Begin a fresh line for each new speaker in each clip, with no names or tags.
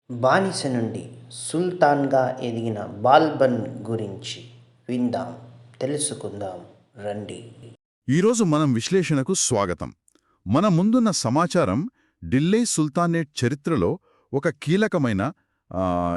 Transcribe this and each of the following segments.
బానిస నుండి సుల్తాన్‌గా ఎదిగిన బాల్బన్ గురించి విందాం, తెలుసుకుందాం రండి.
ఈరోజు మనం విశ్లేషణకు స్వాగతం. మన ముందున్న సమాచారం ఢిల్లీ సుల్తానేట్ చరిత్రలో ఒక కీలకమైన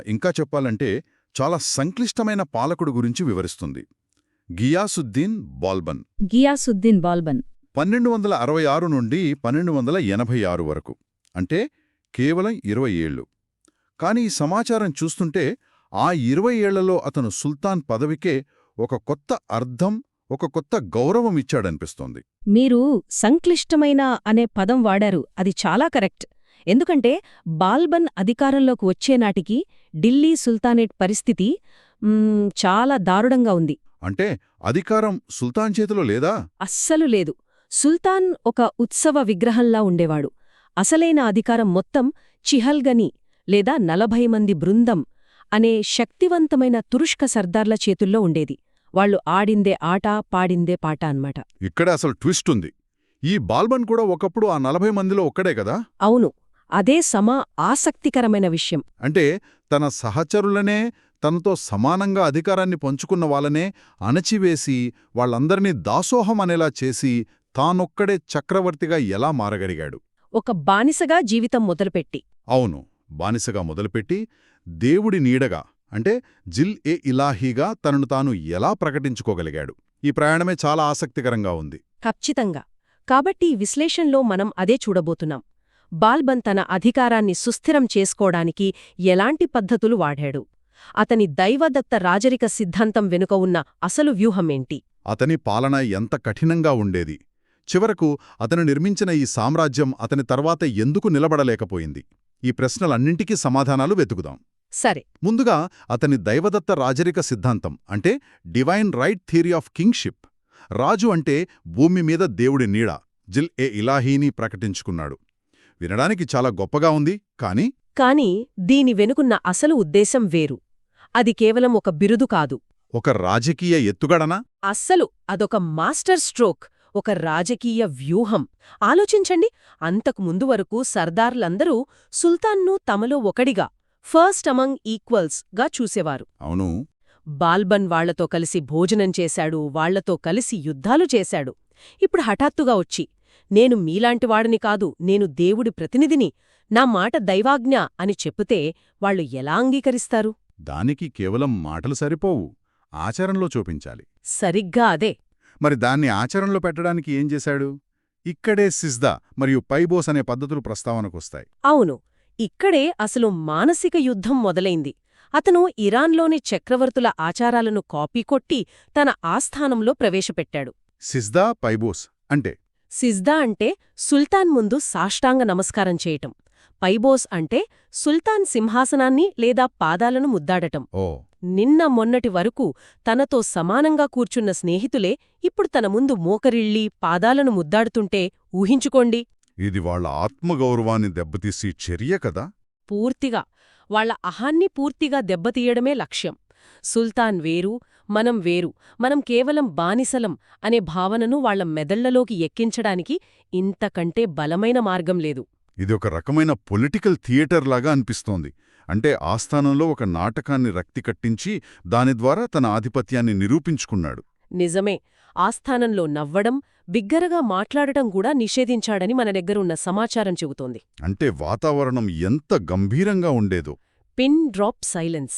ఇంకా చెప్పాలంటే చాలా సంక్లిష్టమైన పాలకుడు గురించి వివరిస్తుంది. గియాసుద్దీన్ బాల్బన్.
గియాసుద్దీన్ బాల్బన్
1266 నుండి 1286 వరకు, అంటే కేవలం 20 ఏళ్ళు. కానీ ఈ సమాచారం చూస్తుంటే ఆ 20 ఏళ్లలో అతను సుల్తాన్ పదవికే ఒక కొత్త అర్థం, ఒక కొత్త గౌరవం ఇచ్చాడనిపిస్తోంది.
మీరు సంక్లిష్టమైన అనే పదం వాడారు, అది చాలా కరెక్ట్. ఎందుకంటే బాల్బన్ అధికారంలోకి వచ్చేనాటికి ఢిల్లీ సుల్తానేట్ పరిస్థితి చాలా దారుణంగా ఉంది.
అంటే అధికారం సుల్తాన్ చేతిలో లేదా?
అస్సలు లేదు. సుల్తాన్ ఒక ఉత్సవ విగ్రహంలా ఉండేవాడు. అసలైన అధికారం మొత్తం చిహల్గని లేదా 40 మంది బృందం అనే శక్తివంతమైన తురుష్క సర్దార్ల చేతుల్లో ఉండేది. వాళ్లు ఆడిందే ఆట, పాడిందే పాట అన్నమాట.
ఇక్కడే అసలు ట్విస్ట్ ఉంది. ఈ బాల్బన్ కూడా ఒకప్పుడు ఆ 40 మందిలో ఒక్కడే కదా?
అవును, అదే ఆసక్తికరమైన విషయం.
అంటే తన సహచరులనే, తనతో సమానంగా అధికారాన్ని పంచుకున్న వాళ్ళనే అణచివేసి వాళ్లందరినీ దాసోహం అనేలా చేసి తానొక్కడే చక్రవర్తిగా ఎలా మారగలిగాడు?
ఒక బానిసగా జీవితం మొదలుపెట్టి.
అవును, బానిసగా మొదలుపెట్టి దేవుడి నీడగా, అంటే జిల్-ఏ-ఇలాహీగా తనను తాను ఎలా ప్రకటించుకోగలిగాడు? ఈ ప్రయాణమే చాలా ఆసక్తికరంగా ఉంది.
ఖచ్చితంగా. కాబట్టి ఈ విశ్లేషణలో మనం అదే చూడబోతున్నాం. బాల్బన్ తన అధికారాన్ని సుస్థిరం చేసుకోవడానికి ఎలాంటి పద్ధతులు వాడాడు? అతని దైవదత్త రాజరిక సిద్ధాంతం వెనుక ఉన్న అసలు వ్యూహమేంటి?
అతని పాలన ఎంత కఠినంగా ఉండేది? చివరకు అతను నిర్మించిన ఈ సామ్రాజ్యం అతని తర్వాత ఎందుకు నిలబడలేకపోయింది? ఈ ప్రశ్నలన్నింటికీ సమాధానాలు వెతుకుదాం.
సరే,
ముందుగా అతని దైవదత్త రాజరిక సిద్ధాంతం, అంటే divine right theory of kingship. రాజు అంటే భూమి మీద దేవుడి నీడ, జిల్-ఏ-ఇలాహీని ప్రకటించుకున్నాడు. వినడానికి చాలా గొప్పగా ఉంది,
కాని దీని వెనుకున్న అసలు ఉద్దేశం వేరు. అది కేవలం ఒక బిరుదు కాదు.
ఒక రాజకీయ ఎత్తుగడనా?
అస్సలు అదొక మాస్టర్ స్ట్రోక్, ఒక రాజకీయ వ్యూహం. ఆలోచించండి, అంతకు ముందు వరకు సర్దార్లందరూ సుల్తాన్ను తమలో ఒకడిగా, ఫస్ట్ అమంగ్ ఈక్వల్స్ గా చూసేవారు.
అవును.
బాల్బన్ వాళ్లతో కలిసి భోజనం చేశాడు, వాళ్లతో కలిసి యుద్ధాలు చేశాడు. ఇప్పుడు హఠాత్తుగా వచ్చి, నేను మీలాంటివాడిని కాదు, నేను దేవుడి ప్రతినిధిని, నా మాట దైవాజ్ఞ అని చెప్పుతే వాళ్లు ఎలా అంగీకరిస్తారు?
దానికి కేవలం మాటలు సరిపోవు, ఆచరణలో చూపించాలి.
సరిగ్గా అదే.
మరి దాన్ని ఆచరణలో పెట్టడానికి ఏం చేశాడు? ఇక్కడే సిజ్దా మరియు పైబోస్ అనే పద్ధతులు ప్రస్తావనకొస్తాయి.
అవును, ఇక్కడే అసలు మానసిక యుద్ధం మొదలైంది. అతను ఇరాన్లోని చక్రవర్తుల ఆచారాలను కాపీ కొట్టి తన ఆస్థానంలో ప్రవేశపెట్టాడు.
సిజ్దా, పైబోస్ అంటే?
సిజ్దా అంటే సుల్తాన్ ముందు సాష్టాంగ నమస్కారం చేయటం. పైబోస్ అంటే సుల్తాన్ సింహాసనాన్ని లేదా పాదాలను ముద్దాడటం.
ఓ.
నిన్న మొన్నటి వరకు తనతో సమానంగా కూర్చున్న స్నేహితులే ఇప్పుడు తన ముందు మోకరిళ్ళి పాదాలను ముద్దాడుతుంటే ఊహించుకోండి.
ఇది వాళ్ల ఆత్మగౌరవాన్ని దెబ్బతీసి చర్య కదా?
పూర్తిగా. వాళ్ల అహాన్ని పూర్తిగా దెబ్బతీయడమే లక్ష్యం. సుల్తాన్ వేరు, మనం వేరు, మనం కేవలం బానిసలం అనే భావనను వాళ్ల మెదళ్లలోకి ఎక్కించడానికి ఇంతకంటే బలమైన మార్గం లేదు.
ఇది ఒక రకమైన పొలిటికల్ థియేటర్ లాగా అనిపిస్తోంది. అంటే ఆస్థానంలో ఒక నాటకాన్ని రక్తి కట్టించి దాని ద్వారా తన ఆధిపత్యాన్ని నిరూపించుకున్నాడు.
నిజమే. ఆస్థానంలో నవ్వడం, బిగ్గరగా మాట్లాడటం కూడా నిషేధించాడని మన దగ్గరున్న సమాచారం చెబుతోంది.
అంటే వాతావరణం ఎంత గంభీరంగా ఉండేదో.
Pin drop silence.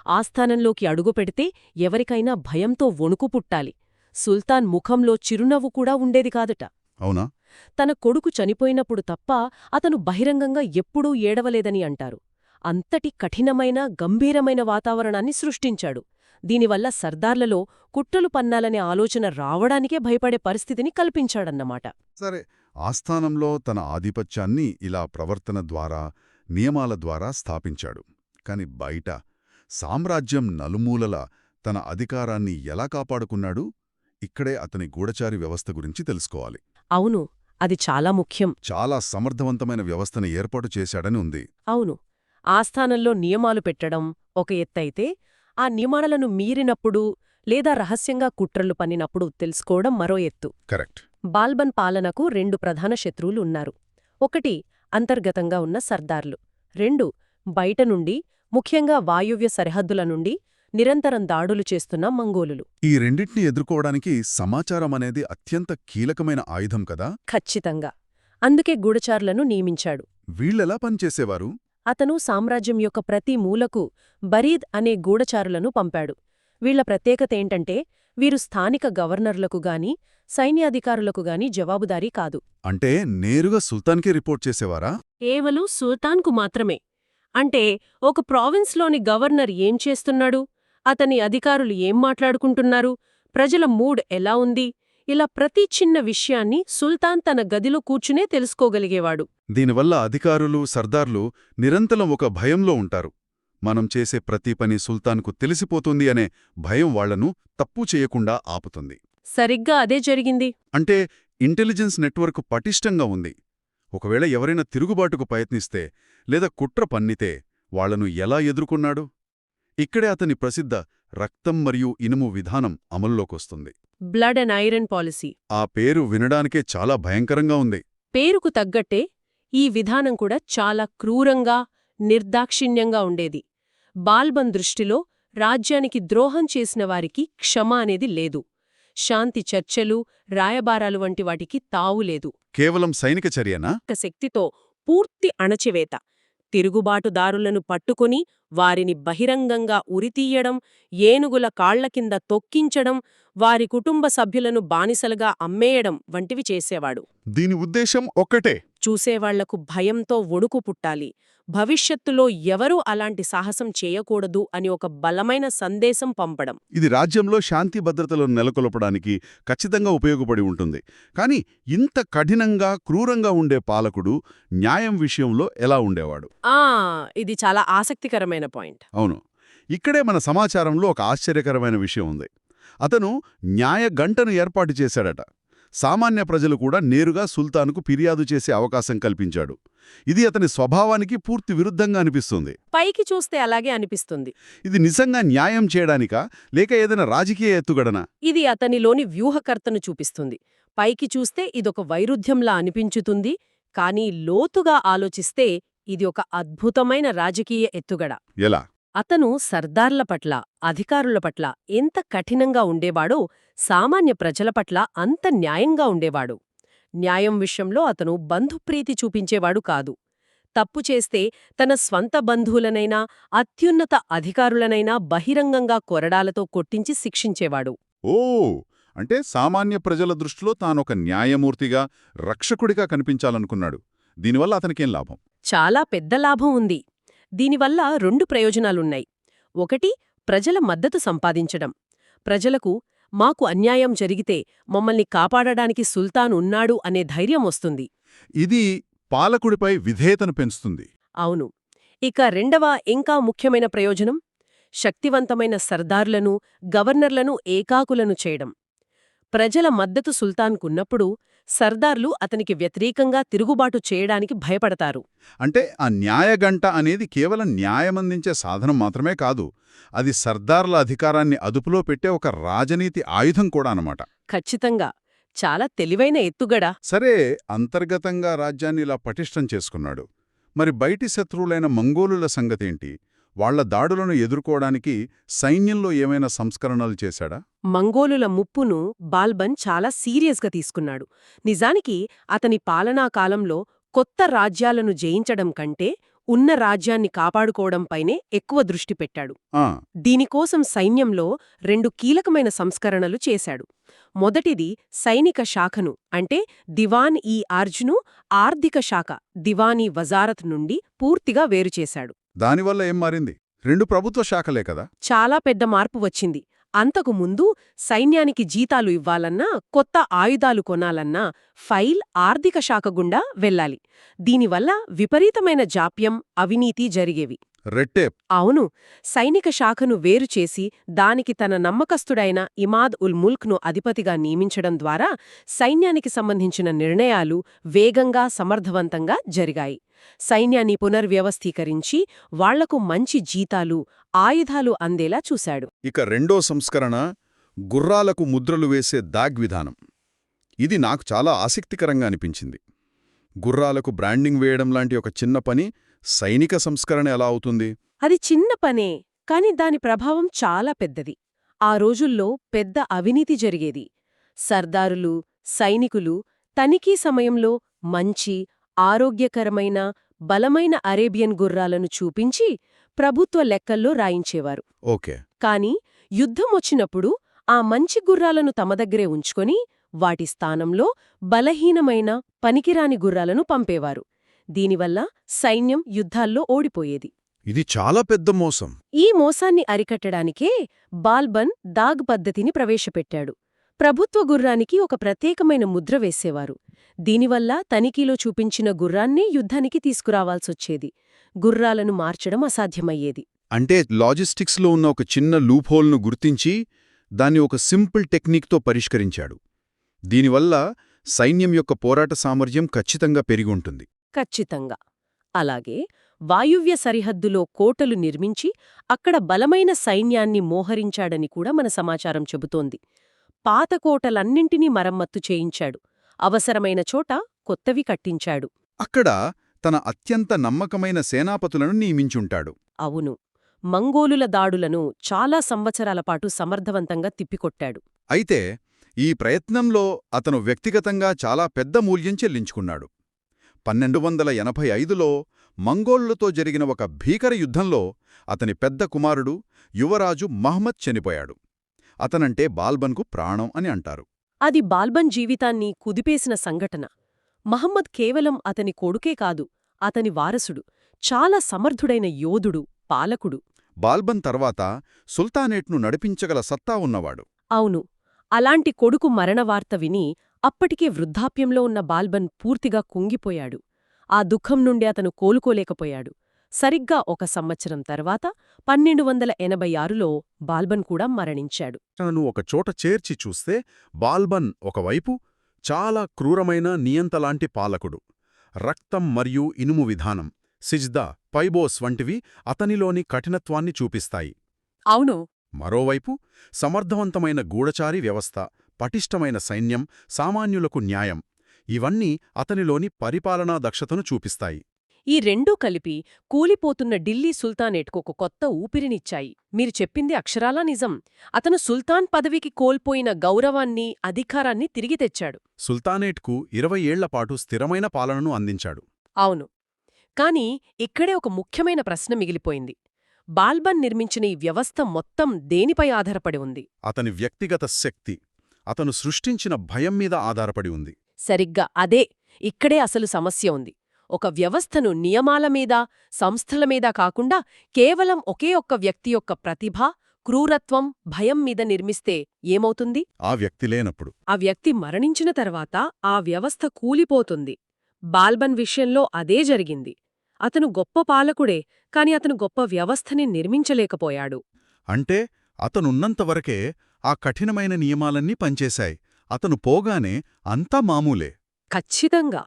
ఆస్థానంలోకి అడుగుపెడితే ఎవరికైనా భయంతో వణుకు పుట్టాలి. సుల్తాన్ ముఖంలో చిరునవ్వు కూడా ఉండేది కాదట.
అవునా?
తన కొడుకు చనిపోయినప్పుడు తప్ప అతను బహిరంగంగా ఎప్పుడూ ఏడవలేదని అంటారు. అంతటి కఠినమైన, గంభీరమైన వాతావరణాన్ని సృష్టించాడు. దీనివల్ల సర్దార్లలో కుట్రలు పన్నాలనే ఆలోచన రావడానికే భయపడే పరిస్థితిని కల్పించాడన్నమాట.
సరే, ఆస్థానంలో తన ఆధిపత్యాన్ని ఇలా ప్రవర్తన ద్వారా, నియమాల ద్వారా స్థాపించాడు. కాని బయట సామ్రాజ్యం నలుమూలల తన అధికారాన్ని ఎలా కాపాడుకున్నాడు? ఇక్కడే అతని గూఢచారి వ్యవస్థ గురించి తెలుసుకోవాలి.
అవును, అది చాలా ముఖ్యం.
చాలా సమర్థవంతమైన వ్యవస్థను ఏర్పాటు చేశాడని ఉంది.
అవును. ఆస్థానంలో నియమాలు పెట్టడం ఒక ఎత్తైతే, ఆ నియమాలను మీరినప్పుడు లేదా రహస్యంగా కుట్రలు పన్నినప్పుడు తెలుసుకోవడం మరో ఎత్తు.
కరెక్ట్.
బాల్బన్ పాలనకు 2 ప్రధాన శత్రువులు ఉన్నారు. ఒకటి అంతర్గతంగా ఉన్న సర్దార్లు, 2 బయట నుండి, ముఖ్యంగా వాయువ్య సరిహద్దుల నుండి నిరంతరం దాడులు చేస్తున్న మంగోలులు.
ఈ రెండింటిని ఎదుర్కోవడానికి సమాచారం అనేది అత్యంత కీలకమైన ఆయుధం కదా.
ఖచ్చితంగా. అందుకే గూఢచారులను నియమించాడు.
వీళ్ళెలా పనిచేసేవారు?
అతను సామ్రాజ్యం యొక్క ప్రతి మూలకు బరీద్ అనే గూఢచారులను పంపాడు. వీళ్ల ప్రత్యేకతేంటంటే వీరు స్థానిక గవర్నర్లకు గాని సైన్యాధికారులకు గాని జవాబుదారీ కాదు.
అంటే నేరుగా సుల్తాన్కే రిపోర్ట్ చేసేవారా?
కేవలం సుల్తాన్కు మాత్రమే. అంటే ఒక ప్రావిన్స్లోని గవర్నర్ ఏం చేస్తున్నాడు, అతని అధికారులు ఏం మాట్లాడుకుంటున్నారు, ప్రజల మూడ్ ఎలా ఉంది, ఇలా ప్రతి చిన్న విషయాన్ని సుల్తాన్ తన గదిలో కూర్చునే తెలుసుకోగలిగేవాడు.
దీనివల్ల అధికారులు, సర్దార్లు నిరంతరం ఒక భయంలో ఉంటారు. మనం చేసే ప్రతి పని సుల్తాన్కు తెలిసిపోతుంది అనే భయం వాళ్లను తప్పు చేయకుండా ఆపుతుంది.
సరిగ్గా అదే జరిగింది.
అంటే ఇంటెలిజెన్స్ నెట్వర్క్ పటిష్టంగా ఉంది. ఒకవేళ ఎవరైనా తిరుగుబాటుకు ప్రయత్నిస్తే లేదా కుట్ర పన్నితే వాళ్లను ఎలా ఎదుర్కొన్నాడు? ఇక్కడే అతని ప్రసిద్ధ రక్తం మరియు ఇనుము విధానం అమల్లోకొస్తుంది.
Blood and iron policy.
ఆ పేరు వినడానికే చాలా భయంకరంగా ఉంది.
పేరుకు తగ్గట్టే ఈ విధానం కూడా చాలా క్రూరంగా, నిర్దాక్షిణ్యంగా ఉండేది. బాల్బన్ దృష్టిలో రాజ్యానికి ద్రోహం చేసిన వారికి క్షమ అనేది లేదు. శాంతి చర్చలు, రాయబారాలు వంటి వాటికి తావులేదు.
కేవలం సైనిక చర్యనా?
శక్తితో పూర్తి అణచివేత. తిరుగుబాటుదారులను పట్టుకుని వారిని బహిరంగంగా ఉరితీయడం, ఏనుగుల కాళ్ల కింద తొక్కించడం, వారి కుటుంబ సభ్యులను బానిసలుగా అమ్మేయడం వంటివి చేసేవాడు.
దీని ఉద్దేశం ఒక్కటే.
చూసేవాళ్లకు భయంతో వణుకు పుట్టాలి. భవిష్యత్తులో ఎవరూ అలాంటి సాహసం చేయకూడదు అని ఒక బలమైన సందేశం పంపడం.
ఇది రాజ్యంలో శాంతి భద్రతలను నెలకొల్పడానికి ఖచ్చితంగా ఉపయోగపడి ఉంటుంది. కానీ ఇంత కఠినంగా, క్రూరంగా ఉండే పాలకుడు న్యాయం విషయంలో ఎలా ఉండేవాడు?
ఇది చాలా ఆసక్తికరమైన పాయింట్.
అవును, ఇక్కడే మన సమాచారంలో ఒక ఆశ్చర్యకరమైన విషయం ఉంది. అతను న్యాయ గంటను ఏర్పాటు చేశాడట. సామాన్య ప్రజలు కూడా నేరుగా సుల్తాన్కు ఫిర్యాదు చేసే అవకాశం కల్పించాడు. ఇది అతని స్వభావానికి పూర్తి విరుద్ధంగా అనిపిస్తుంది.
పైకి చూస్తే అలాగే అనిపిస్తుంది.
ఇది నిజంగా న్యాయం చేయడానికా లేక ఏదైనా రాజకీయ ఎత్తుగడనా?
ఇది అతనిలోని వ్యూహకర్తను చూపిస్తుంది. పైకి చూస్తే ఇదొక వైరుధ్యంలా అనిపించుతుంది, కానీ లోతుగా ఆలోచిస్తే ఇది ఒక అద్భుతమైన రాజకీయ ఎత్తుగడ.
ఎలా?
అతను సర్దార్ల పట్ల, అధికారుల పట్ల ఎంత కఠినంగా ఉండేవాడో సామాన్య ప్రజల పట్ల అంత న్యాయంగా ఉండేవాడు. న్యాయం విషయంలో అతను బంధుప్రీతి చూపించేవాడు కాదు. తప్పు చేస్తే తన స్వంత బంధువులనైనా అత్యున్నత అధికారులనైనా బహిరంగంగా కొరడాలతో కొట్టించి శిక్షించేవాడు.
అంటే సామాన్య ప్రజల దృష్టిలో తానొక న్యాయమూర్తిగా, రక్షకుడిగా కనిపించాలనుకున్నాడు. దీనివల్ల అతనికేం లాభం?
చాలా పెద్ద లాభం ఉంది. దీనివల్ల 2 ప్రయోజనాలున్నాయి. ఒకటి, ప్రజల మద్దతు సంపాదించడం. ప్రజలకు మాకు అన్యాయం జరిగితే మమ్మల్ని కాపాడడానికి సుల్తాన్ ఉన్నాడు అనే ధైర్యం వస్తుంది.
ఇది పాలకుడిపై విధేయతను పెంచుతుంది.
అవును. ఇక రెండవ, ఇంకా ముఖ్యమైన ప్రయోజనం, శక్తివంతమైన సర్దార్లను, గవర్నర్లను ఏకాకులను చేయడం. ప్రజల మద్దతు సుల్తాన్కున్నప్పుడు సర్దార్లు అతనికి వ్యతిరేకంగా తిరుగుబాటు చేయడానికి భయపడతారు.
అంటే ఆ న్యాయగంట అనేది కేవలం న్యాయమందించే సాధనం మాత్రమే కాదు, అది సర్దార్ల అధికారాన్ని అదుపులో పెట్టే ఒక రాజనీతి ఆయుధం కూడా అన్నమాట.
ఖచ్చితంగా. చాలా తెలివైన ఎత్తుగడ.
సరే, అంతర్గతంగా రాజ్యాన్ని ఇలా పటిష్టం చేసుకున్నాడు. మరి బయటి శత్రువులైన మంగోలుల సంగతేంటి? వాళ్ల దాడులను ఎదుర్కోవడానికి సైన్యంలో ఏమైనా సంస్కరణలు చేశాడా?
మంగోలుల ముప్పును బాల్బన్ చాలా సీరియస్గా తీసుకున్నాడు. నిజానికి అతని పాలనా కాలంలో కొత్త రాజ్యాలను జయించడం కంటే ఉన్న రాజ్యాన్ని కాపాడుకోవడంపైనే ఎక్కువ దృష్టి పెట్టాడు. దీనికోసం సైన్యంలో 2 కీలకమైన సంస్కరణలు చేశాడు. మొదటిది సైనిక శాఖను, అంటే దివాన్-ఈ-ఆర్జ్ను, ఆర్థిక శాఖ దివాన్-ఈ-వజారత్ నుండి పూర్తిగా వేరుచేశాడు.
దానివల్ల ఏం మారింది? 2 ప్రభుత్వ శాఖలే కదా.
చాలా పెద్ద మార్పు వచ్చింది. అంతకు ముందు సైన్యానికి జీతాలు ఇవ్వాలన్నా, కొత్త ఆయుధాలు కొనాలన్నా ఫైల్ ఆర్థిక శాఖ గుండా వెళ్ళాలి. దీనివల్ల విపరీతమైన జాప్యం, అవినీతి జరిగేవి.
రెట్టేప్.
అవును. సైనిక శాఖను వేరుచేసి దానికి తన నమ్మకస్తుడైన ఇమాద్-ఉల్-ముల్క్ను అధిపతిగా నియమించడం ద్వారా సైన్యానికి సంబంధించిన నిర్ణయాలు వేగంగా, సమర్థవంతంగా జరిగాయి. సైన్యాన్ని పునర్వ్యవస్థీకరించి వాళ్లకు మంచి జీతాలు, ఆయుధాలు అందేలా చూశాడు.
ఇక రెండో సంస్కరణ గుర్రాలకు ముద్రలు వేసే దాగ్ విధానం. ఇది నాకు చాలా ఆసక్తికరంగా అనిపించింది. గుర్రాలకు బ్రాండింగ్ వేయడం లాంటి ఒక చిన్న పని సైనిక సంస్కరణ ఎలా అవుతుంది?
అది చిన్న పనే, కాని దాని ప్రభావం చాలా పెద్దది. ఆ రోజుల్లో పెద్ద అవినీతి జరిగేది. సర్దారులు, సైనికులు తనిఖీ సమయంలో మంచి, ఆరోగ్యకరమైన, బలమైన అరేబియన్ గుర్రాలను చూపించి ప్రభుత్వ లెక్కల్లో రాయించేవారు.
ఓకే.
కాని యుద్ధమొచ్చినప్పుడు ఆ మంచి గుర్రాలను తమ దగ్గరే ఉంచుకొని వాటి స్థానంలో బలహీనమైన, పనికిరాని గుర్రాలను పంపేవారు. దీనివల్ల సైన్యం యుద్ధాల్లో ఓడిపోయేది.
ఇది చాలా పెద్ద మోసం.
ఈ మోసాన్ని అరికట్టడానికే బాల్బన్ దాగ్ పద్ధతిని ప్రవేశపెట్టాడు. ప్రభుత్వ గుర్రానికి ఒక ప్రత్యేకమైన ముద్ర వేసేవారు. దీనివల్ల తనిఖీలో చూపించిన గుర్రాన్నే యుద్ధానికి తీసుకురావాల్సొచ్చేది. గుర్రాలను మార్చడం అసాధ్యమయ్యేది.
అంటే లాజిస్టిక్స్లో ఉన్న ఒక చిన్న లూప్హోల్ను గుర్తించి దాన్ని ఒక సింపుల్ టెక్నిక్తో పరిష్కరించాడు. దీనివల్ల సైన్యం యొక్క పోరాట సామర్థ్యం ఖచ్చితంగా పెరిగుంటుంది.
ఖచ్చితంగా. అలాగే వాయువ్య సరిహద్దులో కోటలు నిర్మించి అక్కడ బలమైన సైన్యాన్ని మోహరించాడని కూడా మన సమాచారం చెబుతోంది. పాత కోటలన్నింటినీ మరమ్మత్తు చేయించాడు. అవసరమైన చోట కొత్తవి కట్టించాడు.
అక్కడ తన అత్యంత నమ్మకమైన సేనాపతులను నియమించుంటాడు.
అవును, మంగోలుల దాడులను చాలా సంవత్సరాల పాటు సమర్థవంతంగా తిప్పికొట్టాడు.
అయితే ఈ ప్రయత్నంలో అతను వ్యక్తిగతంగా చాలా పెద్ద మూల్యం చెల్లించుకున్నాడు. 1285లో మంగోళ్లతో జరిగిన ఒక భీకర యుద్ధంలో అతని పెద్ద కుమారుడు యువరాజు మహ్మద్ చనిపోయాడు. అతనంటే బాల్బన్కు ప్రాణం అని అంటారు.
అది బాల్బన్ జీవితాన్ని కుదిపేసిన సంఘటన. మహమ్మద్ కేవలం అతని కొడుకే కాదు, అతని వారసుడు, చాలా సమర్థుడైన యోధుడు, పాలకుడు.
బాల్బన్ తర్వాత సుల్తానేట్ను నడిపించగల సత్తా ఉన్నవాడు.
అవును, అలాంటి కొడుకు మరణవార్త విని అప్పటికే వృద్ధాప్యంలో ఉన్న బాల్బన్ పూర్తిగా కుంగిపోయాడు. ఆ దుఃఖం నుండి అతను కోలుకోలేకపోయాడు. సరిగ్గా 1 సంవత్సరం తర్వాత 1286లో బాల్బన్ కూడా మరణించాడు.
తనను ఒకచోట చేర్చి చూస్తే బాల్బన్ ఒకవైపు చాలా క్రూరమైన నియంతలాంటి పాలకుడు. రక్తం మరియు ఇనుము విధానం, సిజ్దా, పైబోస్ వంటివి అతనిలోని కఠినత్వాన్ని చూపిస్తాయి.
అవును.
మరోవైపు సమర్థవంతమైన గూఢచారి వ్యవస్థ, పటిష్టమైన సైన్యం, సామాన్యులకు న్యాయం ఇవన్నీ అతనిలోని పరిపాలనా దక్షతను చూపిస్తాయి.
ఈ రెండూ కలిపి కూలిపోతున్న ఢిల్లీ సుల్తానేట్కు ఒక కొత్త ఊపిరినిచ్చాయి. మీరు చెప్పింది అక్షరాలా నిజం. అతను సుల్తాన్ పదవికి కోల్పోయిన గౌరవాన్ని, అధికారాన్ని తిరిగి తెచ్చాడు.
సుల్తానేట్కు 20 ఏళ్లపాటు స్థిరమైన పాలనను అందించాడు.
అవును. కాని ఇక్కడే ఒక ముఖ్యమైన ప్రశ్న మిగిలిపోయింది. బాల్బన్ నిర్మించిన ఈ వ్యవస్థ మొత్తం దేనిపై ఆధారపడి ఉంది?
అతని వ్యక్తిగత శక్తి, అతను సృష్టించిన భయం మీద ఆధారపడి ఉంది.
సరిగ్గా అదే ఇక్కడే అసలు సమస్య ఉంది. ఒక వ్యవస్థను నియమాల మీద, సంస్థల మీద కాకుండా కేవలం ఒకే ఒక్క వ్యక్తి యొక్క ప్రతిభ, క్రూరత్వం, భయం మీద నిర్మిస్తే ఏమవుతుంది?
ఆ వ్యక్తి లేనప్పుడు
ఆ వ్యక్తి మరణించిన తర్వాత ఆ వ్యవస్థ కూలిపోతుంది. బాల్బన్ విషయంలో అదే జరిగింది. అతను గొప్ప పాలకుడే, కాని అతను గొప్ప వ్యవస్థని నిర్మించలేకపోయాడు.
అంటే అతనున్నంతవరకే ఆ కఠినమైన నియమాలన్నీ పనిచేశాయి. అతను పోగానే అంతా మామూలే.
ఖచ్చితంగా.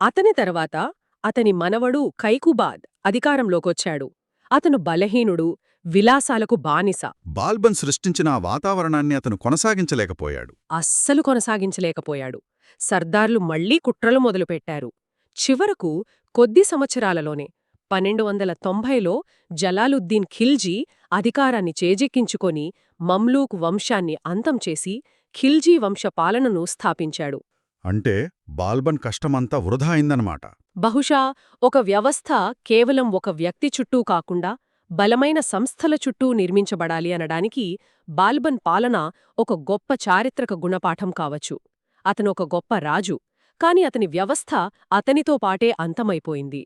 అతని తర్వాత అతని మనవడు కైకుబాద్ అధికారంలోకొచ్చాడు. అతను బలహీనుడు, విలాసాలకు బానిస.
బాల్బన్ సృష్టించిన ఆ వాతావరణాన్ని అతను కొనసాగించలేకపోయాడు.
అస్సలు కొనసాగించలేకపోయాడు. సర్దార్లు మళ్లీ కుట్రలు మొదలుపెట్టారు. చివరకు కొద్ది సంవత్సరాలలోనే 1290లో జలాలుద్దీన్ ఖిల్జీ అధికారాన్ని చేజెక్కించుకొని మమ్లూక్ వంశాన్ని అంతం చేసి ఖిల్జీ వంశ పాలనను స్థాపించాడు.
అంటే బాల్బన్ కష్టమంతా వృధా అయిందన్నమాట.
బహుశా ఒక వ్యవస్థ కేవలం ఒక వ్యక్తి చుట్టూ కాకుండా బలమైన సంస్థల చుట్టూ నిర్మించబడాలి అనడానికి బాల్బన్ పాలన ఒక గొప్ప చారిత్రక గుణపాఠం కావచ్చు. అతను ఒక గొప్ప రాజు, కాని అతని వ్యవస్థ అతనితో పాటే అంతమైపోయింది.